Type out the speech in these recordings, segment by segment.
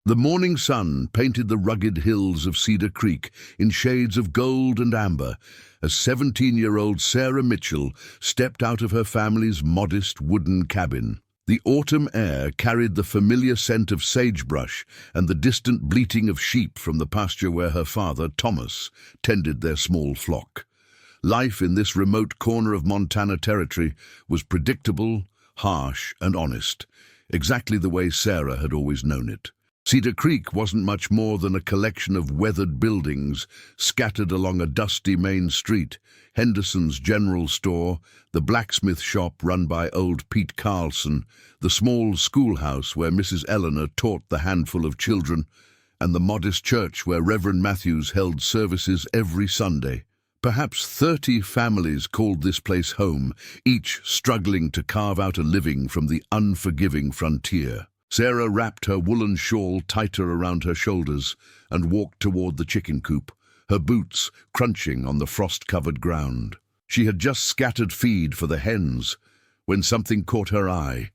The morning sun painted the rugged hills of Cedar Creek in shades of gold and amber as 17-year-old Sarah Mitchell stepped out of her family's modest wooden cabin. The autumn air carried the familiar scent of sagebrush and the distant bleating of sheep from the pasture where her father, Thomas, tended their small flock. Life in this remote corner of Montana Territory was predictable, harsh, and honest, exactly the way Sarah had always known it. Cedar Creek wasn't much more than a collection of weathered buildings scattered along a dusty main street. Henderson's General Store, the blacksmith shop run by old Pete Carlson, the small schoolhouse where Mrs. Eleanor taught the handful of children, and the modest church where Reverend Matthews held services every Sunday. Perhaps 30 families called this place home, each struggling to carve out a living from the unforgiving frontier. Sarah wrapped her woolen shawl tighter around her shoulders and walked toward the chicken coop, her boots crunching on the frost-covered ground. She had just scattered feed for the hens when something caught her eye.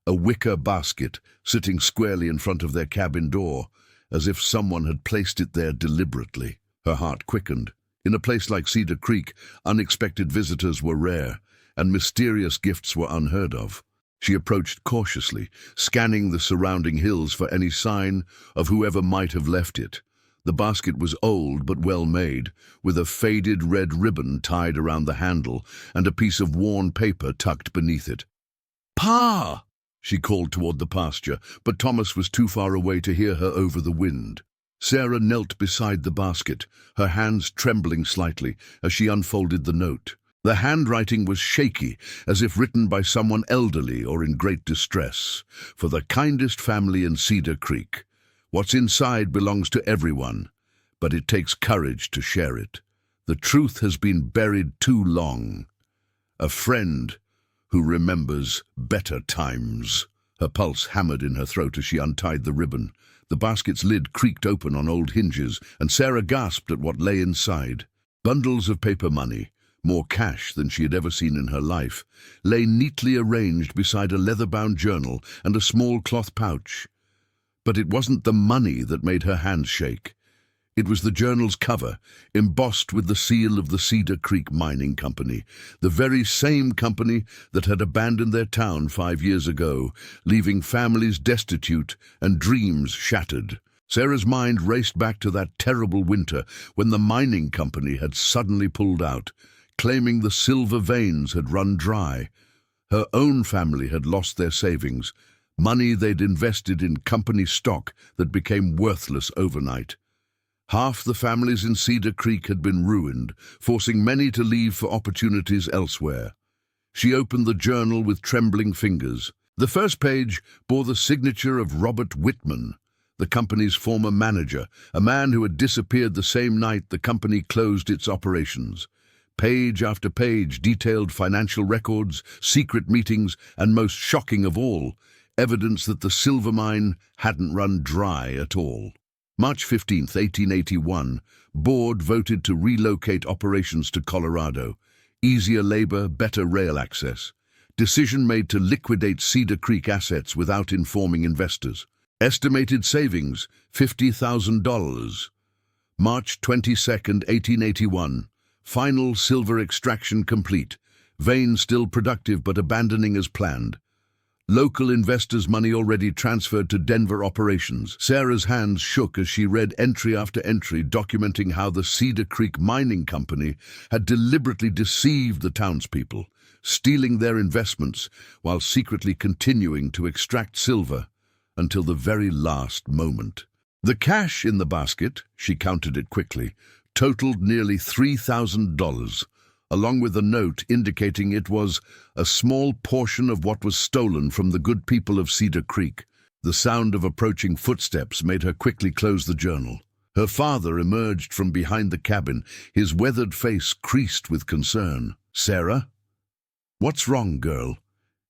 A wicker basket sitting squarely in front of their cabin door, as if someone had placed it there deliberately. Her heart quickened. In a place like Cedar Creek, unexpected visitors were rare, and mysterious gifts were unheard of. She approached cautiously, scanning the surrounding hills for any sign of whoever might have left it. The basket was old but well made, with a faded red ribbon tied around the handle and a piece of worn paper tucked beneath it. "Pa!" she called toward the pasture, but Thomas was too far away to hear her over the wind. Sarah knelt beside the basket, her hands trembling slightly as she unfolded the note. The handwriting was shaky, as if written by someone elderly or in great distress. "For the kindest family in Cedar Creek. What's inside belongs to everyone, but it takes courage to share it. The truth has been buried too long. A friend who remembers better times." Her pulse hammered in her throat as she untied the ribbon. The basket's lid creaked open on old hinges, and Sarah gasped at what lay inside. Bundles of paper money, more cash than she had ever seen in her life, lay neatly arranged beside a leather-bound journal and a small cloth pouch. But it wasn't the money that made her hands shake. It was the journal's cover, embossed with the seal of the Cedar Creek Mining Company, the very same company that had abandoned their town 5 years ago, leaving families destitute and dreams shattered. Sarah's mind raced back to that terrible winter when the mining company had suddenly pulled out, claiming the silver veins had run dry. Her own family had lost their savings, money they'd invested in company stock that became worthless overnight. Half the families in Cedar Creek had been ruined, forcing many to leave for opportunities elsewhere. She opened the journal with trembling fingers. The first page bore the signature of Robert Whitman, the company's former manager, a man who had disappeared the same night the company closed its operations. Page after page detailed financial records, secret meetings, and most shocking of all, evidence that the silver mine hadn't run dry at all. March 15, 1881, board voted to relocate operations to Colorado. Easier labor, better rail access. Decision made to liquidate Cedar Creek assets without informing investors. Estimated savings, $50,000. March 22, 1881. Final silver extraction complete. Vein still productive but abandoning as planned. Local investors' money already transferred to Denver operations. Sarah's hands shook as she read entry after entry documenting how the Cedar Creek Mining Company had deliberately deceived the townspeople, stealing their investments while secretly continuing to extract silver until the very last moment. The cash in the basket, she counted it quickly, totaled nearly $3,000. Along with a note indicating it was a small portion of what was stolen from the good people of Cedar Creek. The sound of approaching footsteps made her quickly close the journal. Her father emerged from behind the cabin, his weathered face creased with concern. "Sarah? What's wrong, girl?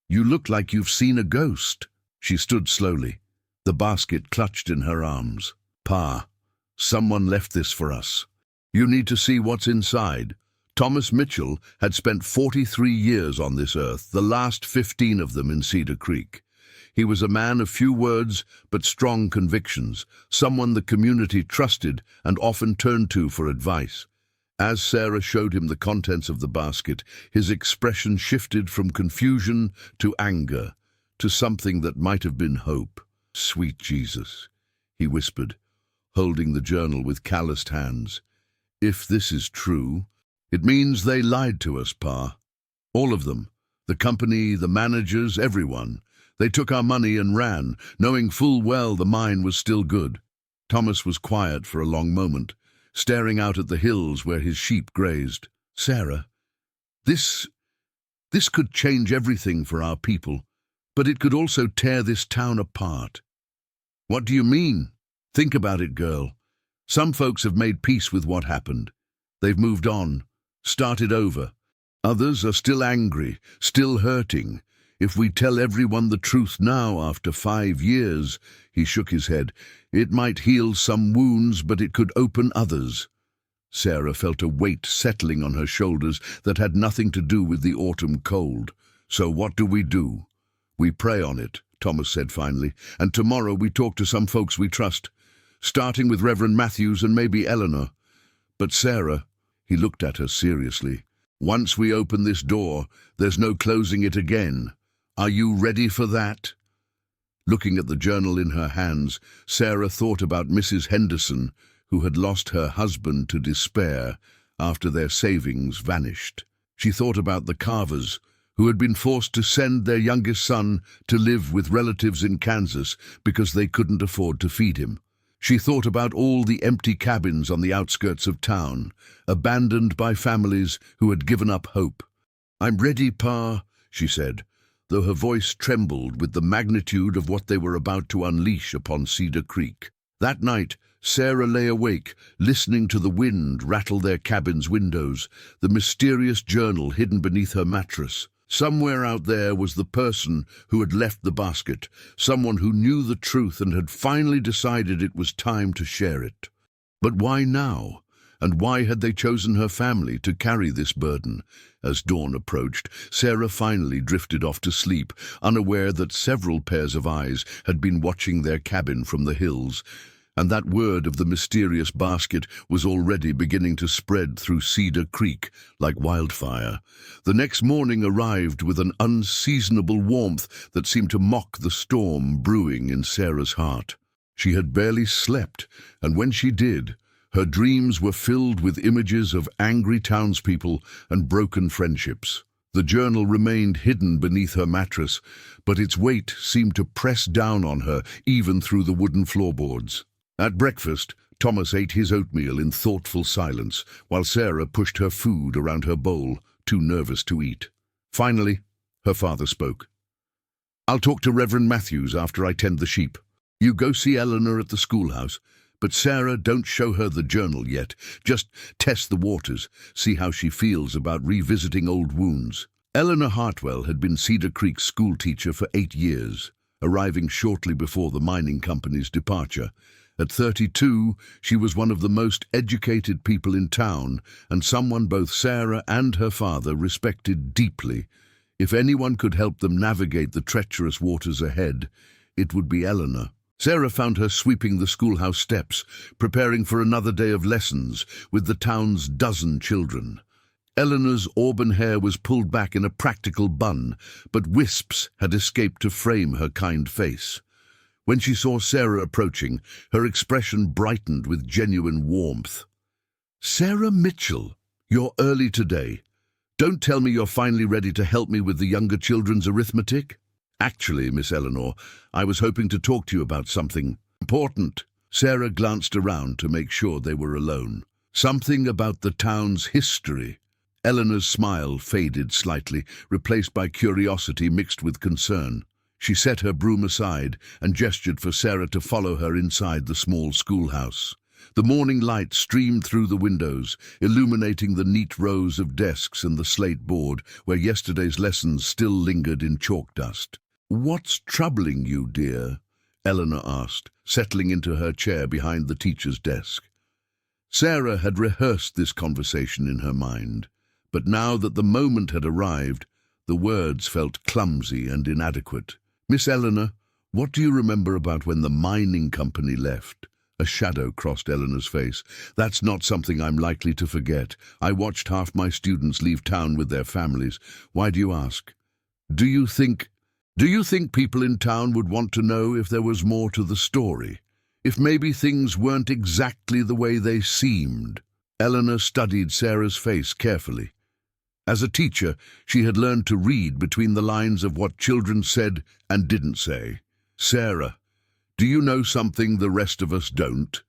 You look like you've seen a ghost." She stood slowly, the basket clutched in her arms. "Pa, someone left this for us. You need to see what's inside." Thomas Mitchell had spent 43 years on this earth, the last 15 of them in Cedar Creek. He was a man of few words but strong convictions, someone the community trusted and often turned to for advice. As Sarah showed him the contents of the basket, his expression shifted from confusion to anger, to something that might have been hope. "Sweet Jesus," he whispered, holding the journal with calloused hands. "If this is true, it means they lied to us, Pa. All of them. The company, the managers, everyone. They took our money and ran, knowing full well the mine was still good." Thomas was quiet for a long moment, staring out at the hills where his sheep grazed. "Sarah, this could change everything for our people, but it could also tear this town apart." "What do you mean?" "Think about it, girl. Some folks have made peace with what happened. They've moved on, started over. Others are still angry, still hurting. If we tell everyone the truth now after 5 years," he shook his head, "it might heal some wounds, but it could open others." Sarah felt a weight settling on her shoulders that had nothing to do with the autumn cold. "So what do? "We pray on it," Thomas said finally, "and tomorrow we talk to some folks we trust, starting with Reverend Matthews and maybe Eleanor. But Sarah," he looked at her seriously, "once we open this door, there's no closing it again. Are you ready for that?" Looking at the journal in her hands, Sarah thought about Mrs. Henderson, who had lost her husband to despair after their savings vanished. She thought about the Carvers, who had been forced to send their youngest son to live with relatives in Kansas because they couldn't afford to feed him. She thought about all the empty cabins on the outskirts of town, abandoned by families who had given up hope. "I'm ready, Pa," she said, though her voice trembled with the magnitude of what they were about to unleash upon Cedar Creek. That night, Sarah lay awake, listening to the wind rattle their cabin's windows, the mysterious journal hidden beneath her mattress. Somewhere out there was the person who had left the basket, someone who knew the truth and had finally decided it was time to share it. But why now? And why had they chosen her family to carry this burden? As dawn approached, Sarah finally drifted off to sleep, unaware that several pairs of eyes had been watching their cabin from the hills, and that word of the mysterious basket was already beginning to spread through Cedar Creek like wildfire. The next morning arrived with an unseasonable warmth that seemed to mock the storm brewing in Sarah's heart. She had barely slept, and when she did, her dreams were filled with images of angry townspeople and broken friendships. The journal remained hidden beneath her mattress, but its weight seemed to press down on her even through the wooden floorboards. At breakfast, Thomas ate his oatmeal in thoughtful silence, while Sarah pushed her food around her bowl, too nervous to eat. Finally, her father spoke. "I'll talk to Reverend Matthews after I tend the sheep. You go see Eleanor at the schoolhouse. But Sarah, don't show her the journal yet. Just test the waters, see how she feels about revisiting old wounds." Eleanor Hartwell had been Cedar Creek's schoolteacher for 8 years, arriving shortly before the mining company's departure. At 32, she was one of the most educated people in town, and someone both Sarah and her father respected deeply. If anyone could help them navigate the treacherous waters ahead, it would be Eleanor. Sarah found her sweeping the schoolhouse steps, preparing for another day of lessons with the town's dozen children. Eleanor's auburn hair was pulled back in a practical bun, but wisps had escaped to frame her kind face. When she saw Sarah approaching, her expression brightened with genuine warmth. "Sarah Mitchell, you're early today. Don't tell me you're finally ready to help me with the younger children's arithmetic?" "Actually, Miss Eleanor, I was hoping to talk to you about something important." Sarah glanced around to make sure they were alone. "Something about the town's history." Eleanor's smile faded slightly, replaced by curiosity mixed with concern. She set her broom aside and gestured for Sarah to follow her inside the small schoolhouse. The morning light streamed through the windows, illuminating the neat rows of desks and the slate board where yesterday's lessons still lingered in chalk dust. "What's troubling you, dear?" Eleanor asked, settling into her chair behind the teacher's desk. Sarah had rehearsed this conversation in her mind, but now that the moment had arrived, the words felt clumsy and inadequate. "Miss Eleanor, What do you remember about when the mining company left? A shadow crossed Eleanor's face. That's not something I'm likely to forget. I watched half my students leave town with their families. Why do you ask? Do you think people in town would want to know if there was more to the story? If maybe things weren't exactly the way they seemed? Eleanor studied Sarah's face carefully. As a teacher, she had learned to read between the lines of what children said and didn't say. Sarah, do you know something the rest of us don't?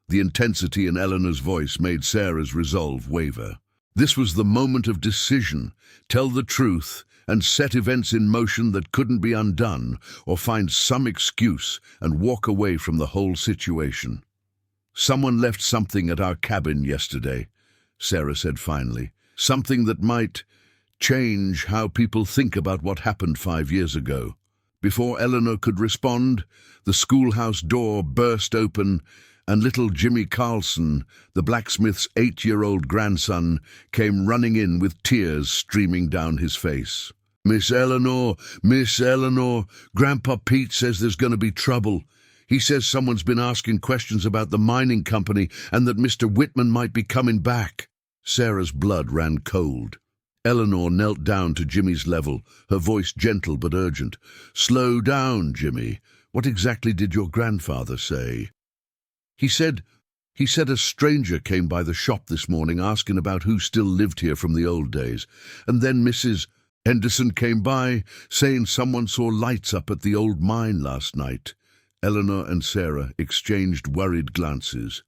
The intensity in Eleanor's voice made Sarah's resolve waver. This was the moment of decision. Tell the truth and set events in motion that couldn't be undone, or find some excuse and walk away from the whole situation. Someone left something at our cabin yesterday, Sarah said finally. Something that might change how people think about what happened 5 years ago. Before Eleanor could respond, the schoolhouse door burst open and little Jimmy Carlson, the blacksmith's 8-year-old grandson, came running in with tears streaming down his face. Miss Eleanor, Grandpa Pete says there's going to be trouble. He says someone's been asking questions about the mining company and that Mr. Whitman might be coming back." Sarah's blood ran cold. Eleanor knelt down to Jimmy's level, her voice gentle but urgent. "Slow down, Jimmy. What exactly did your grandfather say?" He said a stranger came by the shop this morning asking about who still lived here from the old days. And then Mrs. Henderson came by, saying someone saw lights up at the old mine last night." Eleanor and Sarah exchanged worried glances.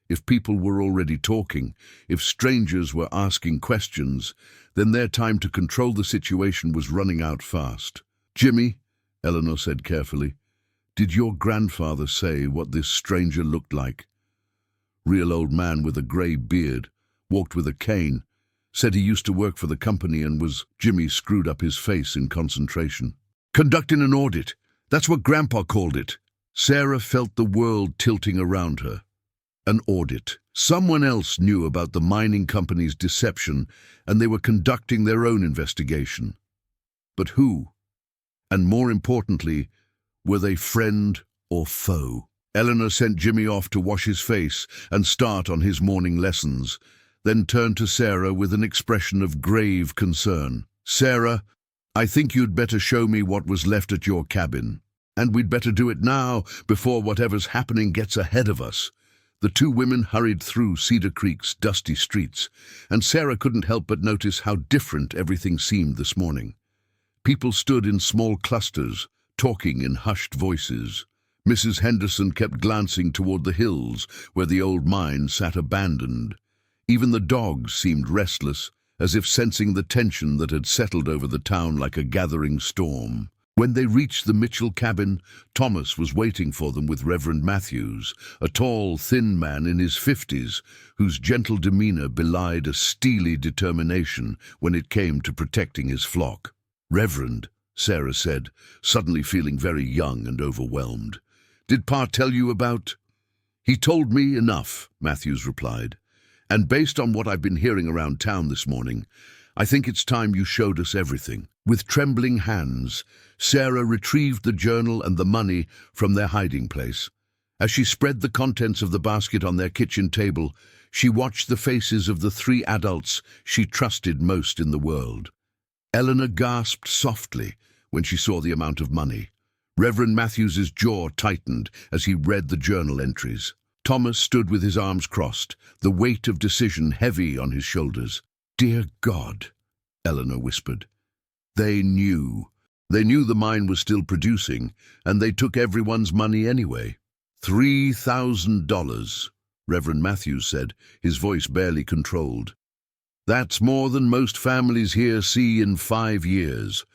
If people were already talking, if strangers were asking questions, then their time to control the situation was running out fast. "Jimmy," Eleanor said carefully, "did your grandfather say what this stranger looked like?" "Real old man with a grey beard, walked with a cane, said he used to work for the company and was—" Jimmy screwed up his face in concentration. "Conducting an audit. That's what Grandpa called it." Sarah felt the world tilting around her. An audit. Someone else knew about the mining company's deception, and they were conducting their own investigation. But who? And more importantly, were they friend or foe? Eleanor sent Jimmy off to wash his face and start on his morning lessons, then turned to Sarah with an expression of grave concern. "Sarah, I think you'd better show me what was left at your cabin. And we'd better do it now, before whatever's happening gets ahead of us." The two women hurried through Cedar Creek's dusty streets, and Sarah couldn't help but notice how different everything seemed this morning. People stood in small clusters, talking in hushed voices. Mrs. Henderson kept glancing toward the hills where the old mine sat abandoned. Even the dogs seemed restless, as if sensing the tension that had settled over the town like a gathering storm. When they reached the Mitchell cabin, Thomas was waiting for them with Reverend Matthews, a tall, thin man in his 50s, whose gentle demeanor belied a steely determination when it came to protecting his flock. "Reverend," Sarah said, suddenly feeling very young and overwhelmed. "Did Pa tell you about—" "He told me enough," Matthews replied. "And based on what I've been hearing around town this morning, I think it's time you showed us everything." With trembling hands, Sarah retrieved the journal and the money from their hiding place. As she spread the contents of the basket on their kitchen table, she watched the faces of the 3 adults she trusted most in the world. Eleanor gasped softly when she saw the amount of money. Reverend Matthews's jaw tightened as he read the journal entries. Thomas stood with his arms crossed, the weight of decision heavy on his shoulders. "Dear God," Eleanor whispered. They knew the mine was still producing, and they took everyone's money anyway. $3,000, Reverend Matthews said, his voice barely controlled. "That's more than most families here see in 5 years.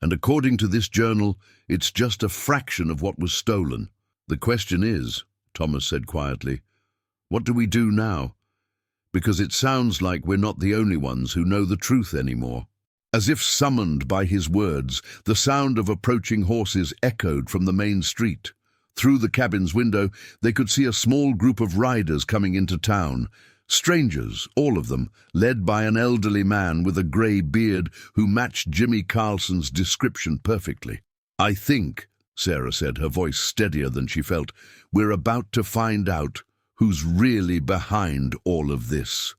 And according to this journal, it's just a fraction of what was stolen. The question is," Thomas said quietly, "what do we do now? Because it sounds like we're not the only ones who know the truth anymore." As if summoned by his words, the sound of approaching horses echoed from the main street. Through the cabin's window, they could see a small group of riders coming into town. Strangers, all of them, led by an elderly man with a grey beard who matched Jimmy Carlson's description perfectly. "I think," Sarah said, her voice steadier than she felt. "We're about to find out who's really behind all of this."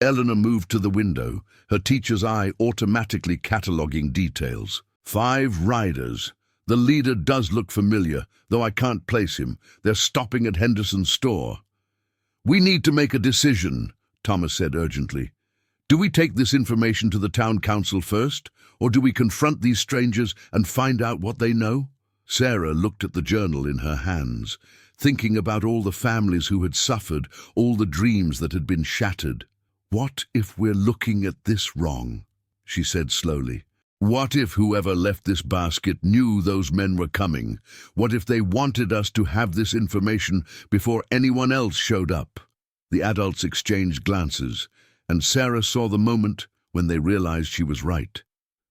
Eleanor moved to the window, her teacher's eye automatically cataloguing details. 5 riders. The leader does look familiar, though I can't place him. They're stopping at Henderson's store. "We need to make a decision," Thomas said urgently. "Do we take this information to the town council first, or do we confront these strangers and find out what they know?" Sarah looked at the journal in her hands, thinking about all the families who had suffered, all the dreams that had been shattered. "What if we're looking at this wrong?" she said slowly. "What if whoever left this basket knew those men were coming? What if they wanted us to have this information before anyone else showed up?" The adults exchanged glances, and Sarah saw the moment when they realized she was right.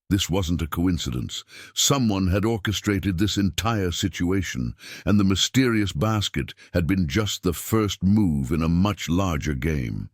This wasn't a coincidence. Someone had orchestrated this entire situation, and the mysterious basket had been just the first move in a much larger game.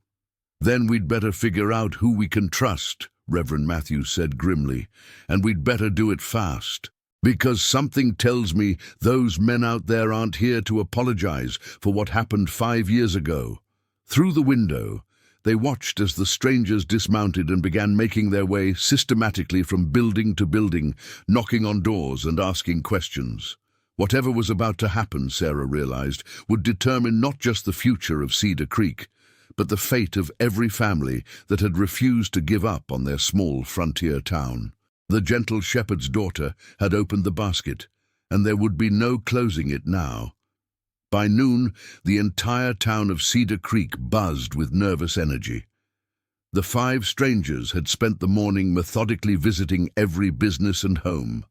"Then we'd better figure out who we can trust," Reverend Matthews said grimly, "and we'd better do it fast. Because something tells me those men out there aren't here to apologize for what happened 5 years ago." Through the window, they watched as the strangers dismounted and began making their way systematically from building to building, knocking on doors and asking questions. Whatever was about to happen, Sarah realized, would determine not just the future of Cedar Creek, but the fate of every family that had refused to give up on their small frontier town. The gentle shepherd's daughter had opened the basket, and there would be no closing it now. By noon, the entire town of Cedar Creek buzzed with nervous energy. The 5 strangers had spent the morning methodically visiting every business and home,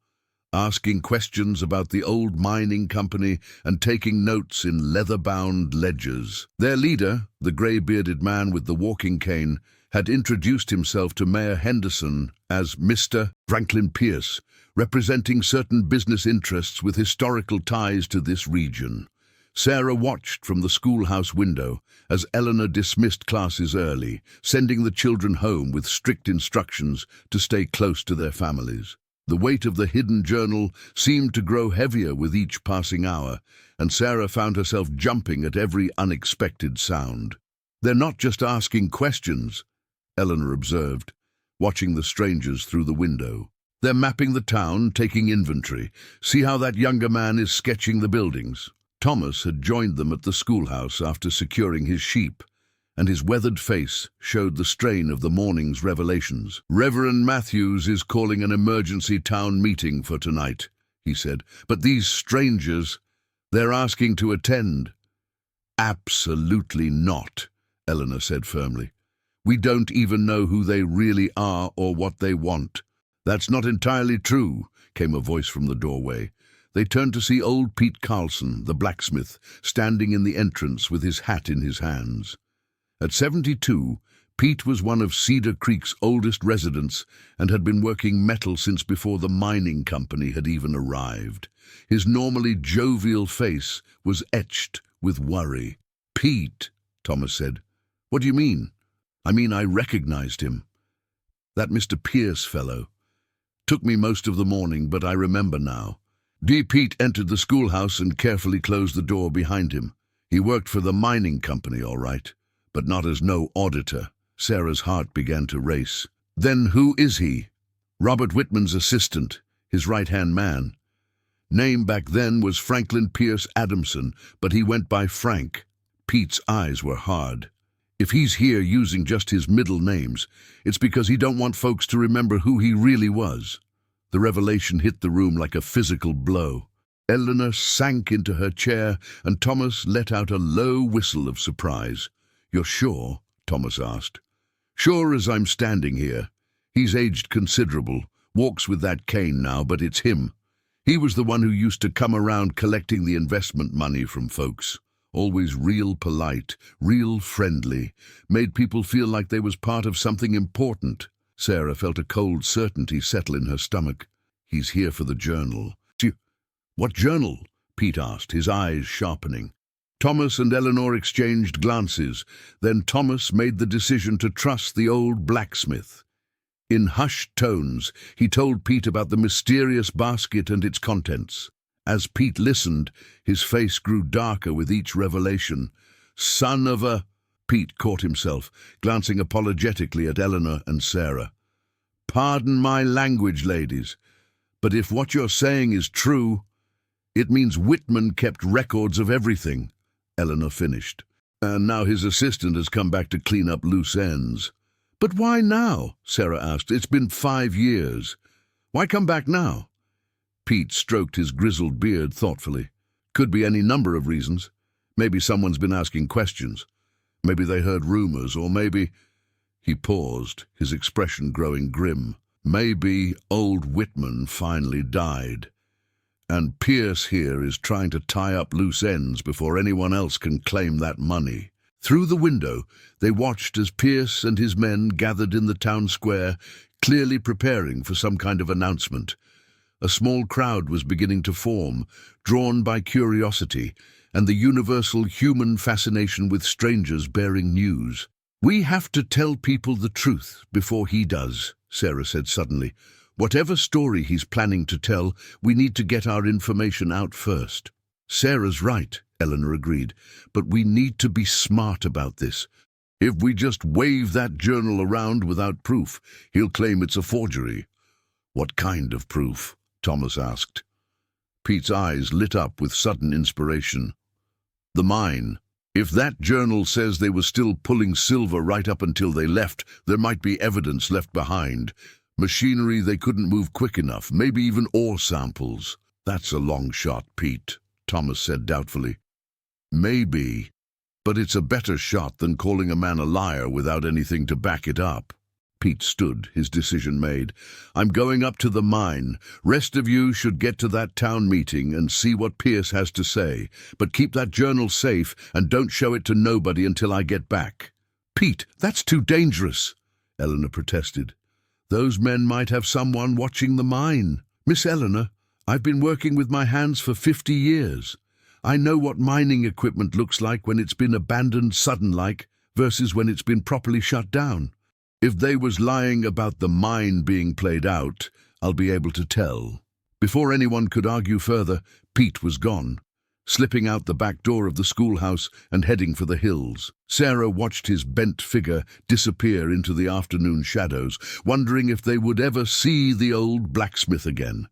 asking questions about the old mining company and taking notes in leather-bound ledgers. Their leader, the grey-bearded man with the walking cane, had introduced himself to Mayor Henderson as Mr. Franklin Pierce, representing certain business interests with historical ties to this region. Sarah watched from the schoolhouse window as Eleanor dismissed classes early, sending the children home with strict instructions to stay close to their families. The weight of the hidden journal seemed to grow heavier with each passing hour, and Sarah found herself jumping at every unexpected sound. "They're not just asking questions," Eleanor observed, watching the strangers through the window. "They're mapping the town, taking inventory. See how that younger man is sketching the buildings." Thomas had joined them at the schoolhouse after securing his sheep, and his weathered face showed the strain of the morning's revelations. "Reverend Matthews is calling an emergency town meeting for tonight," he said. "But these strangers, they're asking to attend." "Absolutely not," Eleanor said firmly. "We don't even know who they really are or what they want." "That's not entirely true," came a voice from the doorway. They turned to see old Pete Carlson, the blacksmith, standing in the entrance with his hat in his hands. At 72, Pete was one of Cedar Creek's oldest residents and had been working metal since before the mining company had even arrived. His normally jovial face was etched with worry. "Pete," Thomas said. "What do you mean?" "I mean, I recognized him. That Mr. Pierce fellow. Took me most of the morning, but I remember now." Pete entered the schoolhouse and carefully closed the door behind him. He worked for the mining company, all right, but not as no auditor. Sarah's heart began to race. "Then who is he?" "Robert Whitman's assistant, his right-hand man. Name back then was Franklin Pierce Adamson, but he went by Frank." Pete's eyes were hard. "If he's here using just his middle names, it's because he don't want folks to remember who he really was." The revelation hit the room like a physical blow. Eleanor sank into her chair, and Thomas let out a low whistle of surprise. "You're sure?" Thomas asked. "Sure as I'm standing here. He's aged considerable, walks with that cane now, but it's him. He was the one who used to come around collecting the investment money from folks. Always real polite, real friendly, made people feel like they was part of something important." Sarah felt a cold certainty settle in her stomach. "He's here for the journal." "What journal?" Pete asked, his eyes sharpening. Thomas and Eleanor exchanged glances. Then Thomas made the decision to trust the old blacksmith. In hushed tones, he told Pete about the mysterious basket and its contents. As Pete listened, his face grew darker with each revelation. Son of a... Pete caught himself, glancing apologetically at Eleanor and Sarah. Pardon my language, ladies, but if what you're saying is true, it means Whitman kept records of everything, Eleanor finished. And now his assistant has come back to clean up loose ends. But why now? Sarah asked. It's been 5 years. Why come back now? Pete stroked his grizzled beard thoughtfully. Could be any number of reasons. Maybe someone's been asking questions. Maybe they heard rumors, or maybe... He paused, his expression growing grim. Maybe old Whitman finally died. And Pierce here is trying to tie up loose ends before anyone else can claim that money. Through the window, they watched as Pierce and his men gathered in the town square, clearly preparing for some kind of announcement. A small crowd was beginning to form, drawn by curiosity and the universal human fascination with strangers bearing news. We have to tell people the truth before he does, Sarah said suddenly. Whatever story he's planning to tell, we need to get our information out first. Sarah's right, Eleanor agreed, but we need to be smart about this. If we just wave that journal around without proof, he'll claim it's a forgery. What kind of proof? Thomas asked. Pete's eyes lit up with sudden inspiration. The mine. If that journal says they were still pulling silver right up until they left, there might be evidence left behind. Machinery they couldn't move quick enough, maybe even ore samples. That's a long shot, Pete, Thomas said doubtfully. Maybe, but it's a better shot than calling a man a liar without anything to back it up. Pete stood, his decision made. I'm going up to the mine. Rest of you should get to that town meeting and see what Pierce has to say, but keep that journal safe and don't show it to nobody until I get back. Pete, that's too dangerous, Eleanor protested. Those men might have someone watching the mine. Miss Eleanor, I've been working with my hands for 50 years. I know what mining equipment looks like when it's been abandoned sudden-like versus when it's been properly shut down. If they was lying about the mine being played out, I'll be able to tell. Before anyone could argue further, Pete was gone, slipping out the back door of the schoolhouse and heading for the hills. Sarah watched his bent figure disappear into the afternoon shadows, wondering if they would ever see the old blacksmith again.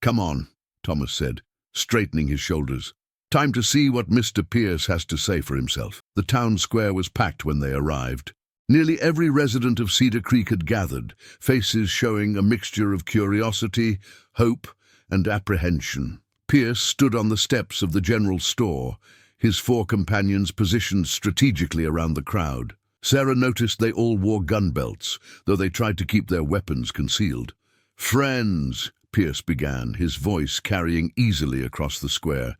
Come on, Thomas said, straightening his shoulders. Time to see what Mr. Pierce has to say for himself. The town square was packed when they arrived. Nearly every resident of Cedar Creek had gathered, faces showing a mixture of curiosity, hope, and apprehension. Pierce stood on the steps of the general store, his 4 companions positioned strategically around the crowd. Sarah noticed they all wore gun belts, though they tried to keep their weapons concealed. Friends, Pierce began, his voice carrying easily across the square.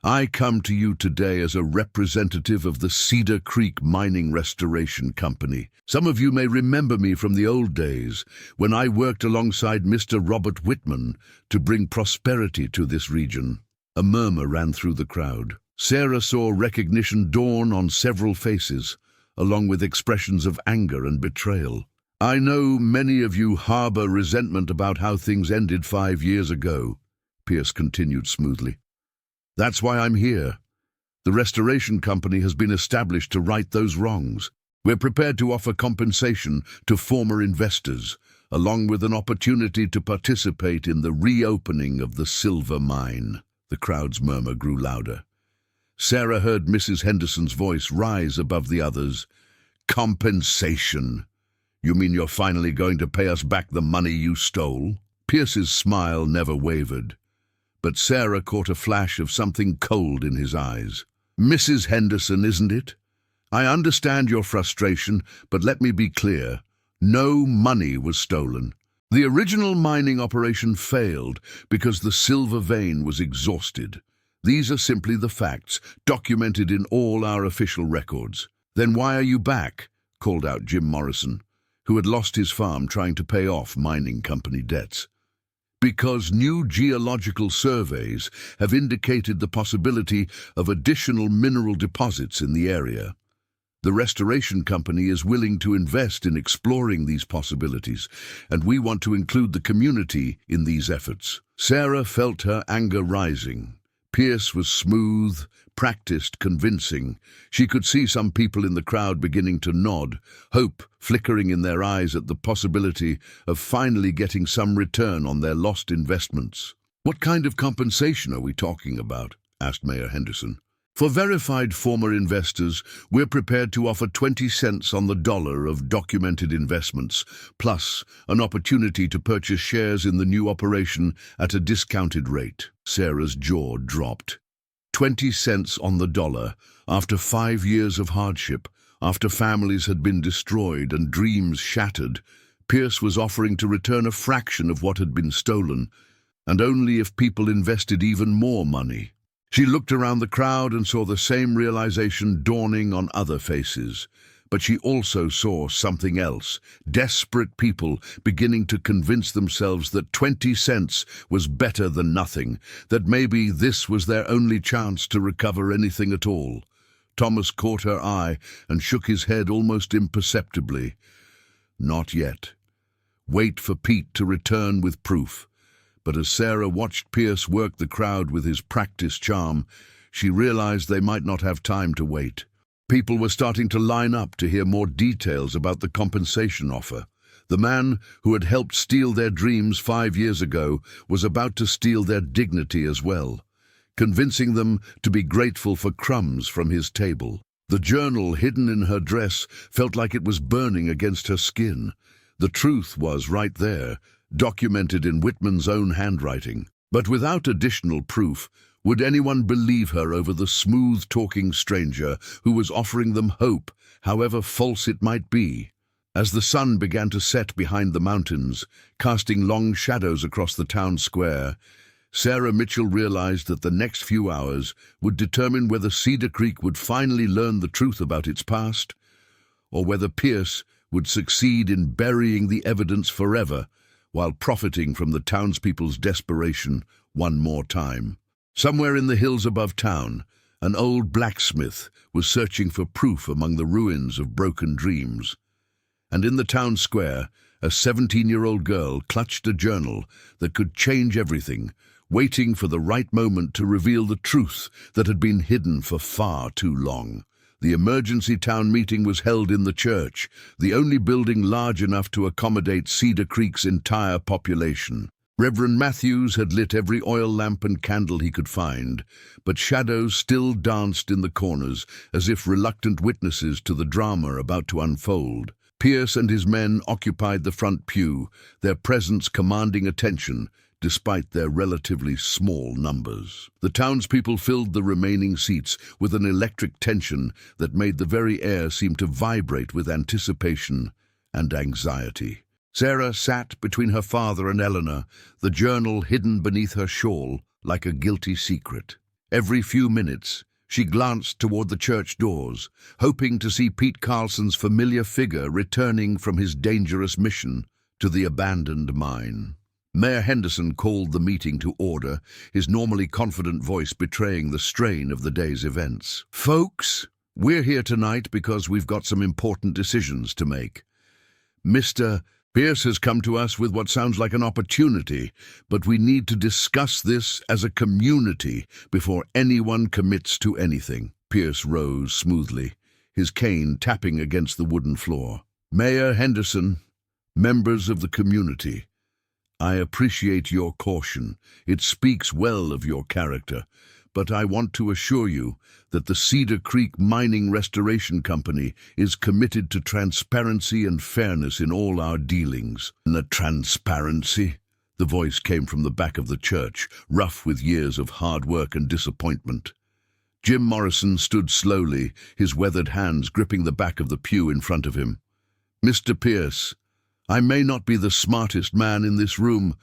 I come to you today as a representative of the Cedar Creek Mining Restoration Company. Some of you may remember me from the old days, when I worked alongside Mr. Robert Whitman to bring prosperity to this region. A murmur ran through the crowd. Sarah saw recognition dawn on several faces, along with expressions of anger and betrayal. I know many of you harbor resentment about how things ended 5 years ago, Pierce continued smoothly. That's why I'm here. The Restoration Company has been established to right those wrongs. We're prepared to offer compensation to former investors, along with an opportunity to participate in the reopening of the silver mine. The crowd's murmur grew louder. Sarah heard Mrs. Henderson's voice rise above the others. Compensation? You mean you're finally going to pay us back the money you stole? Pierce's smile never wavered, but Sarah caught a flash of something cold in his eyes. Mrs. Henderson, isn't it? I understand your frustration, but let me be clear. No money was stolen. The original mining operation failed because the silver vein was exhausted. These are simply the facts, documented in all our official records. Then why are you back? Called out Jim Morrison, who had lost his farm trying to pay off mining company debts. Because new geological surveys have indicated the possibility of additional mineral deposits in the area. The restoration company is willing to invest in exploring these possibilities, and we want to include the community in these efforts. Sarah felt her anger rising. Pierce was smooth, practiced, convincing. She could see some people in the crowd beginning to nod, hope flickering in their eyes at the possibility of finally getting some return on their lost investments. "What kind of compensation are we talking about?" asked Mayor Henderson. "For verified former investors, we're prepared to offer 20 cents on the dollar of documented investments, plus an opportunity to purchase shares in the new operation at a discounted rate." Sarah's jaw dropped. 20 cents on the dollar, after 5 years of hardship, after families had been destroyed and dreams shattered. Pierce was offering to return a fraction of what had been stolen, and only if people invested even more money. She looked around the crowd and saw the same realization dawning on other faces. But she also saw something else, desperate people beginning to convince themselves that 20 cents was better than nothing, that maybe this was their only chance to recover anything at all. Thomas caught her eye and shook his head almost imperceptibly. Not yet. Wait for Pete to return with proof. But as Sarah watched Pierce work the crowd with his practiced charm, she realized they might not have time to wait. People were starting to line up to hear more details about the compensation offer. The man who had helped steal their dreams 5 years ago was about to steal their dignity as well, convincing them to be grateful for crumbs from his table. The journal hidden in her dress felt like it was burning against her skin. The truth was right there, documented in Whitman's own handwriting. But without additional proof, would anyone believe her over the smooth-talking stranger who was offering them hope, however false it might be? As the sun began to set behind the mountains, casting long shadows across the town square, Sarah Mitchell realized that the next few hours would determine whether Cedar Creek would finally learn the truth about its past, or whether Pierce would succeed in burying the evidence forever while profiting from the townspeople's desperation one more time. Somewhere in the hills above town, an old blacksmith was searching for proof among the ruins of broken dreams. And in the town square, a 17-year-old girl clutched a journal that could change everything, waiting for the right moment to reveal the truth that had been hidden for far too long. The emergency town meeting was held in the church, the only building large enough to accommodate Cedar Creek's entire population. Reverend Matthews had lit every oil lamp and candle he could find, but shadows still danced in the corners as if reluctant witnesses to the drama about to unfold. Pierce and his men occupied the front pew, their presence commanding attention, despite their relatively small numbers. The townspeople filled the remaining seats with an electric tension that made the very air seem to vibrate with anticipation and anxiety. Sarah sat between her father and Eleanor, the journal hidden beneath her shawl like a guilty secret. Every few minutes, she glanced toward the church doors, hoping to see Pete Carlson's familiar figure returning from his dangerous mission to the abandoned mine. Mayor Henderson called the meeting to order, his normally confident voice betraying the strain of the day's events. "Folks, we're here tonight because we've got some important decisions to make. Mr. Pierce has come to us with what sounds like an opportunity, but we need to discuss this as a community before anyone commits to anything." Pierce rose smoothly, his cane tapping against the wooden floor. "Mayor Henderson, members of the community, I appreciate your caution. It speaks well of your character, but I want to assure you that the Cedar Creek Mining Restoration Company is committed to transparency and fairness in all our dealings." "The transparency?" The voice came from the back of the church, rough with years of hard work and disappointment. Jim Morrison stood slowly, his weathered hands gripping the back of the pew in front of him. "Mr. Pierce, I may not be the smartest man in this room,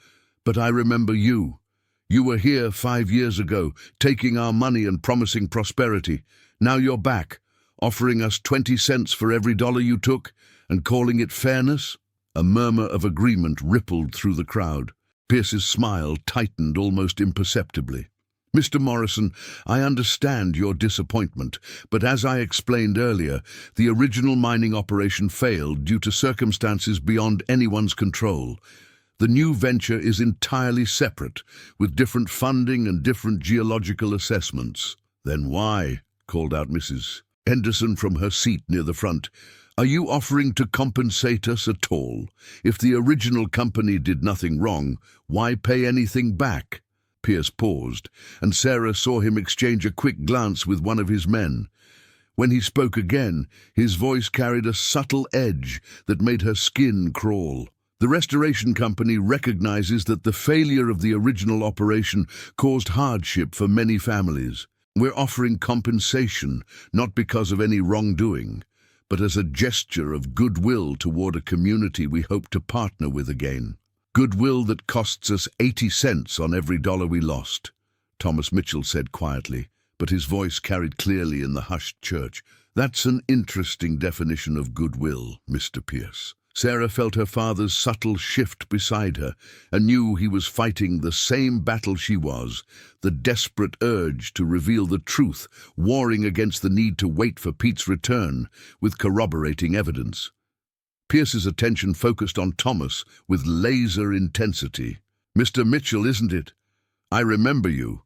but I remember you. You were here 5 years ago, taking our money and promising prosperity. Now you're back, offering us 20 cents for every dollar you took and calling it fairness?" A murmur of agreement rippled through the crowd. Pierce's smile tightened almost imperceptibly. Mr. Morrison, I understand your disappointment, but as I explained earlier, the original mining operation failed due to circumstances beyond anyone's control. The new venture is entirely separate, with different funding and different geological assessments. Then why? Called out Mrs. Henderson from her seat near the front. Are you offering to compensate us at all? If the original company did nothing wrong, why pay anything back? Pierce paused, and Sarah saw him exchange a quick glance with one of his men. When he spoke again, his voice carried a subtle edge that made her skin crawl. The restoration company recognizes that the failure of the original operation caused hardship for many families. We're offering compensation, not because of any wrongdoing, but as a gesture of goodwill toward a community we hope to partner with again. Goodwill that costs us 80 cents on every dollar we lost, Thomas Mitchell said quietly, but his voice carried clearly in the hushed church. That's an interesting definition of goodwill, Mr. Pierce. Sarah felt her father's subtle shift beside her and knew he was fighting the same battle she was, the desperate urge to reveal the truth, warring against the need to wait for Pete's return with corroborating evidence. Pierce's attention focused on Thomas with laser intensity. Mr. Mitchell, isn't it? I remember you.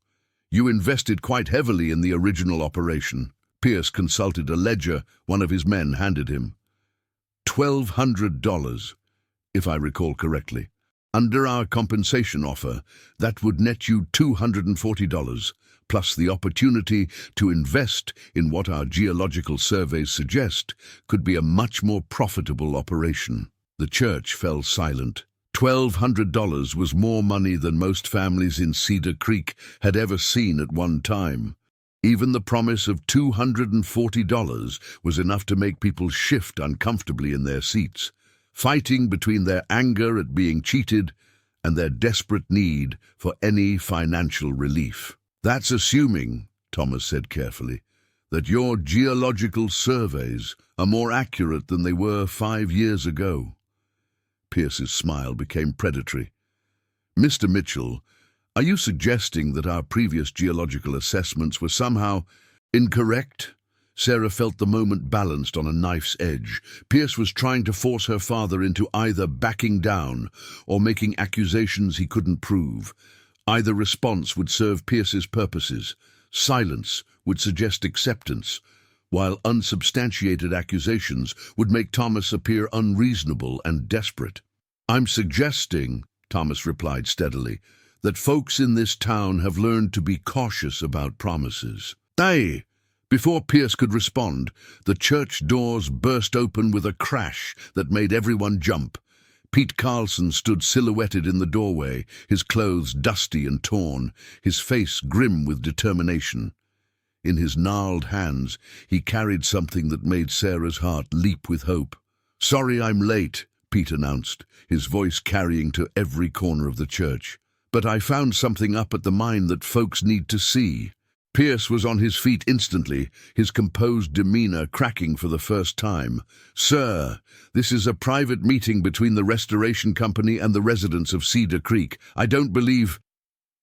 You invested quite heavily in the original operation. Pierce consulted a ledger one of his men handed him. $1,200, if I recall correctly. Under our compensation offer, that would net you $240, plus the opportunity to invest in what our geological surveys suggest could be a much more profitable operation. The church fell silent. $1,200 was more money than most families in Cedar Creek had ever seen at one time. Even the promise of $240 was enough to make people shift uncomfortably in their seats, fighting between their anger at being cheated and their desperate need for any financial relief. That's assuming, Thomas said carefully, that your geological surveys are more accurate than they were 5 years ago. Pierce's smile became predatory. Mr. Mitchell, are you suggesting that our previous geological assessments were somehow incorrect? Sarah felt the moment balanced on a knife's edge. Pierce was trying to force her father into either backing down or making accusations he couldn't prove. Either response would serve Pierce's purposes. Silence would suggest acceptance, while unsubstantiated accusations would make Thomas appear unreasonable and desperate. I'm suggesting, Thomas replied steadily, that folks in this town have learned to be cautious about promises. Aye! Before Pierce could respond, the church doors burst open with a crash that made everyone jump. Pete Carlson stood silhouetted in the doorway, his clothes dusty and torn, his face grim with determination. In his gnarled hands, he carried something that made Sarah's heart leap with hope. "Sorry I'm late," Pete announced, his voice carrying to every corner of the church. "But I found something up at the mine that folks need to see." Pierce was on his feet instantly, his composed demeanor cracking for the first time. "Sir, this is a private meeting between the restoration company and the residents of Cedar Creek. I don't believe—"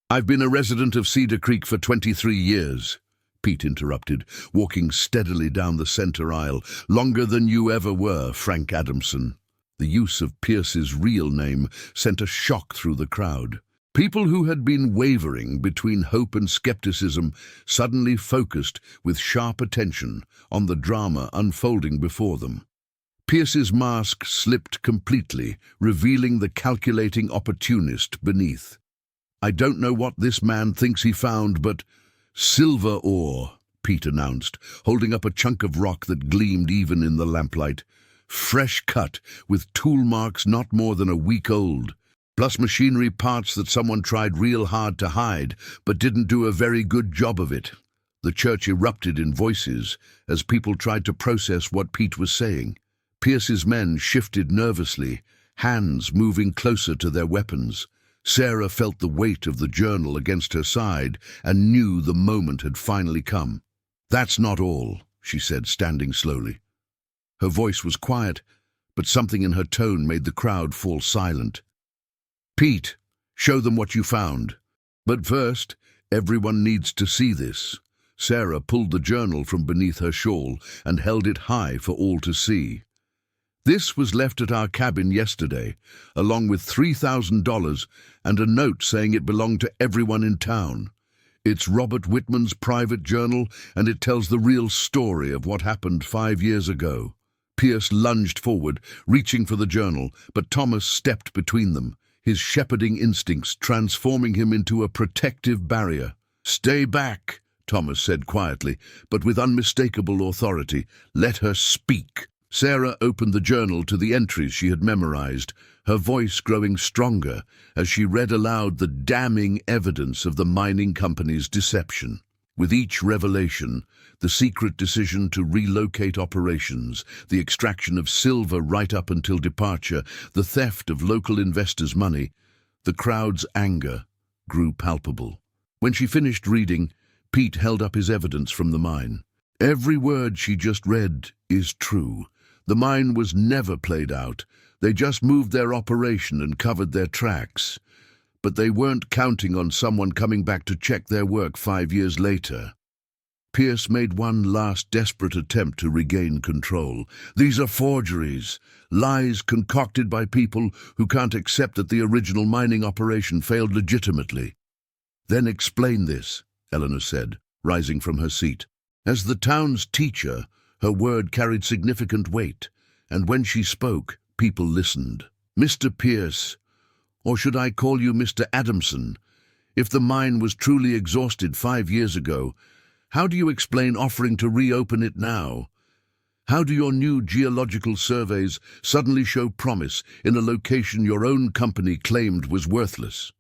"I've been a resident of Cedar Creek for 23 years, Pete interrupted, walking steadily down the center aisle. "Longer than you ever were, Frank Adamson." The use of Pierce's real name sent a shock through the crowd. People who had been wavering between hope and skepticism suddenly focused with sharp attention on the drama unfolding before them. Pierce's mask slipped completely, revealing the calculating opportunist beneath. "I don't know what this man thinks he found, but—" "Silver ore," Pete announced, holding up a chunk of rock that gleamed even in the lamplight. "Fresh cut, with tool marks not more than a week old. Plus machinery parts that someone tried real hard to hide, but didn't do a very good job of it." The church erupted in voices as people tried to process what Pete was saying. Pierce's men shifted nervously, hands moving closer to their weapons. Sarah felt the weight of the journal against her side and knew the moment had finally come. "That's not all," she said, standing slowly. Her voice was quiet, but something in her tone made the crowd fall silent. "Pete, show them what you found. But first, Everyone needs to see this. Sarah pulled the journal from beneath her shawl and held it high for all to see. This was left at our cabin yesterday, along with $3,000 and a note saying it belonged to everyone in town. It's Robert Whitman's private journal, and it tells the real story of what happened 5 years ago. Pierce lunged forward, reaching for the journal, but Thomas stepped between them, his shepherding instincts transforming him into a protective barrier. "Stay back," Thomas said quietly, but with unmistakable authority. "Let her speak." Sarah opened the journal to the entries she had memorized, her voice growing stronger as she read aloud the damning evidence of the mining company's deception. With each revelation, the secret decision to relocate operations, the extraction of silver right up until departure, the theft of local investors' money, the crowd's anger grew palpable. When she finished reading, Pete held up his evidence from the mine. "Every word she just read is true. The mine was never played out. They just moved their operation and covered their tracks. But they weren't counting on someone coming back to check their work 5 years later." Pierce made one last desperate attempt to regain control. "These are forgeries, lies concocted by people who can't accept that the original mining operation failed legitimately." "Then explain this," Eleanor said, rising from her seat. As the town's teacher, her word carried significant weight, and when she spoke, people listened. "Mr. Pierce, or should I call you Mr. Adamson, if the mine was truly exhausted 5 years ago, how do you explain offering to reopen it now? How do your new geological surveys suddenly show promise in a location your own company claimed was worthless?"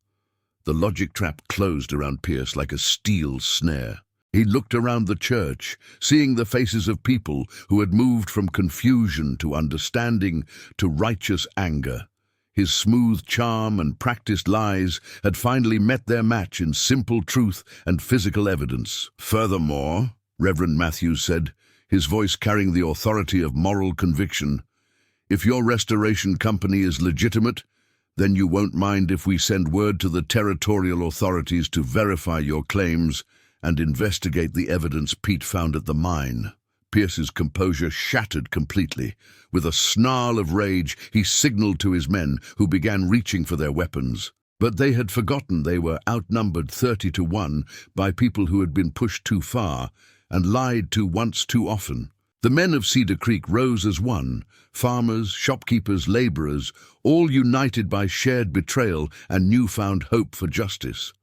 The logic trap closed around Pierce like a steel snare. He looked around the church, seeing the faces of people who had moved from confusion to understanding to righteous anger. His smooth charm and practiced lies had finally met their match in simple truth and physical evidence. "Furthermore," Reverend Matthews said, his voice carrying the authority of moral conviction, "if your restoration company is legitimate, then you won't mind if we send word to the territorial authorities to verify your claims and investigate the evidence Pete found at the mine." Pierce's composure shattered completely. With a snarl of rage, he signaled to his men, who began reaching for their weapons. But they had forgotten they were outnumbered 30-1 by people who had been pushed too far and lied to once too often. The men of Cedar Creek rose as one, farmers, shopkeepers, laborers, all united by shared betrayal and newfound hope for justice.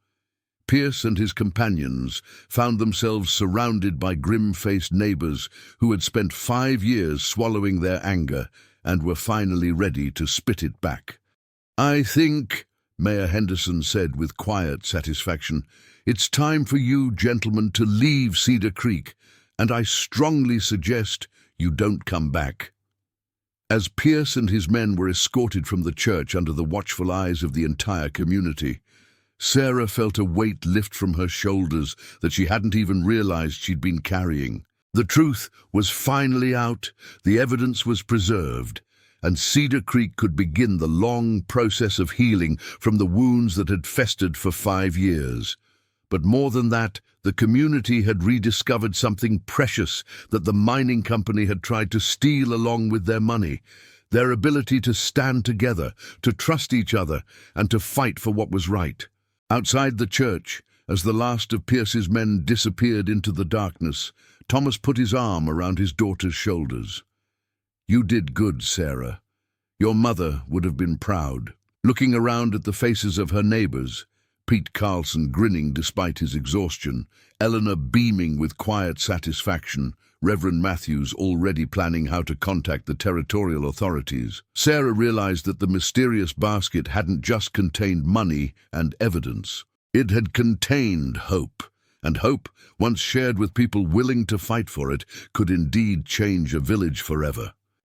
Pierce and his companions found themselves surrounded by grim-faced neighbors who had spent 5 years swallowing their anger and were finally ready to spit it back. "I think," Mayor Henderson said with quiet satisfaction, "it's time for you gentlemen to leave Cedar Creek, and I strongly suggest you don't come back." As Pierce and his men were escorted from the church under the watchful eyes of the entire community, Sarah felt a weight lift from her shoulders that she hadn't even realized she'd been carrying. The truth was finally out, the evidence was preserved, and Cedar Creek could begin the long process of healing from the wounds that had festered for 5 years. But more than that, the community had rediscovered something precious that the mining company had tried to steal along with their money: their ability to stand together, to trust each other, and to fight for what was right. Outside the church, as the last of Pierce's men disappeared into the darkness, Thomas put his arm around his daughter's shoulders. "You did good, Sarah. Your mother would have been proud." Looking around at the faces of her neighbors, Pete Carlson grinning despite his exhaustion, Eleanor beaming with quiet satisfaction, Reverend Matthews already planning how to contact the territorial authorities, Sarah realized that the mysterious basket hadn't just contained money and evidence. It had contained hope, and hope, once shared with people willing to fight for it, could indeed change a village forever.